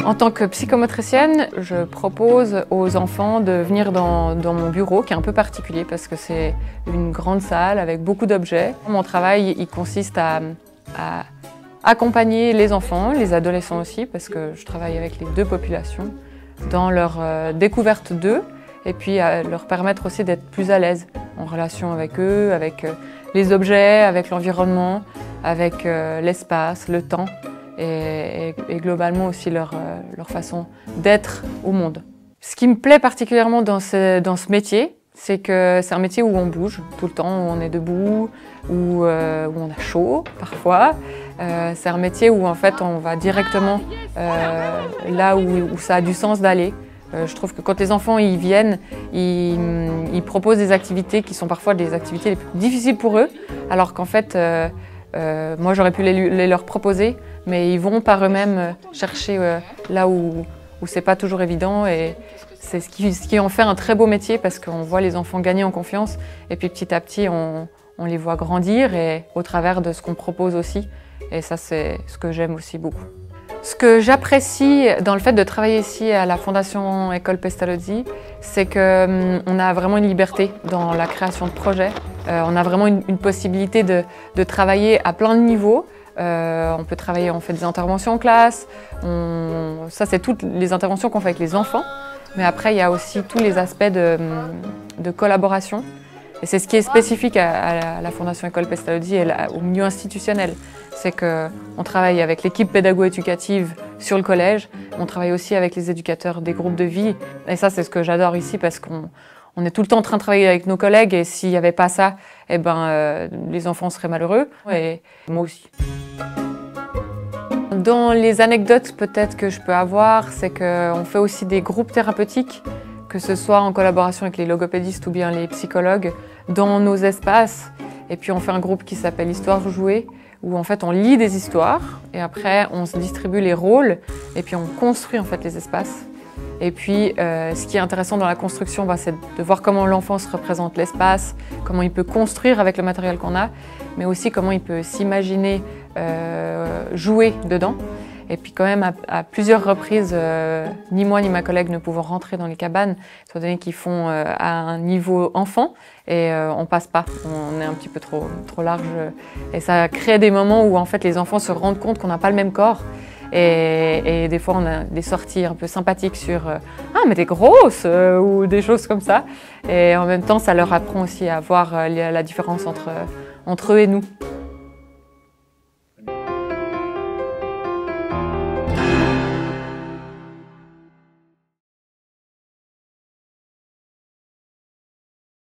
En tant que psychomotricienne, je propose aux enfants de venir dans mon bureau, qui est un peu particulier parce que c'est une grande salle avec beaucoup d'objets. Mon travail, il consiste à accompagner les enfants, les adolescents aussi, parce que je travaille avec les deux populations, dans leur découverte d'eux, et puis à leur permettre aussi d'être plus à l'aise en relation avec eux, avec les objets, avec l'environnement, avec l'espace, le temps. Et globalement aussi leur façon d'être au monde. Ce qui me plaît particulièrement dans ce métier, c'est que c'est un métier où on bouge tout le temps, où on est debout, où on a chaud parfois. C'est un métier où en fait on va directement là où ça a du sens d'aller. Je trouve que quand les enfants y viennent, ils proposent des activités qui sont parfois des activités les plus difficiles pour eux, alors qu'en fait moi j'aurais pu les leur proposer, mais ils vont par eux-mêmes chercher là où c'est pas toujours évident, et c'est ce qui en fait un très beau métier parce qu'on voit les enfants gagner en confiance et puis petit à petit on les voit grandir et au travers de ce qu'on propose aussi, et ça c'est ce que j'aime aussi beaucoup. Ce que j'apprécie dans le fait de travailler ici à la Fondation École Pestalozzi, c'est qu'on a vraiment une liberté dans la création de projets. On a vraiment une possibilité de travailler à plein de niveaux. On peut travailler, on fait des interventions en classe, ça c'est toutes les interventions qu'on fait avec les enfants, mais après il y a aussi tous les aspects de collaboration. Et c'est ce qui est spécifique à la Fondation École Pestalozzi et au milieu institutionnel. C'est qu'on travaille avec l'équipe pédago-éducative sur le collège, on travaille aussi avec les éducateurs des groupes de vie. Et ça, c'est ce que j'adore ici parce qu'on est tout le temps en train de travailler avec nos collègues, et s'il n'y avait pas ça, eh ben, les enfants seraient malheureux, et moi aussi. Dans les anecdotes peut-être que je peux avoir, c'est qu'on fait aussi des groupes thérapeutiques, que ce soit en collaboration avec les logopédistes ou bien les psychologues, dans nos espaces. Et puis on fait un groupe qui s'appelle Histoire jouée, où en fait on lit des histoires, et après on se distribue les rôles, et puis on construit en fait les espaces. Et puis ce qui est intéressant dans la construction, c'est de voir comment l'enfant se représente l'espace, comment il peut construire avec le matériel qu'on a, mais aussi comment il peut s'imaginer jouer dedans. Et puis quand même à plusieurs reprises, ni moi ni ma collègue ne pouvons rentrer dans les cabanes, étant donné qu'ils font à un niveau enfant, et on passe pas, on est un petit peu trop large. Et ça crée des moments où en fait les enfants se rendent compte qu'on n'a pas le même corps. Et des fois on a des sorties un peu sympathiques sur « Ah mais t'es grosse !» ou des choses comme ça. Et en même temps ça leur apprend aussi à voir la différence entre eux et nous.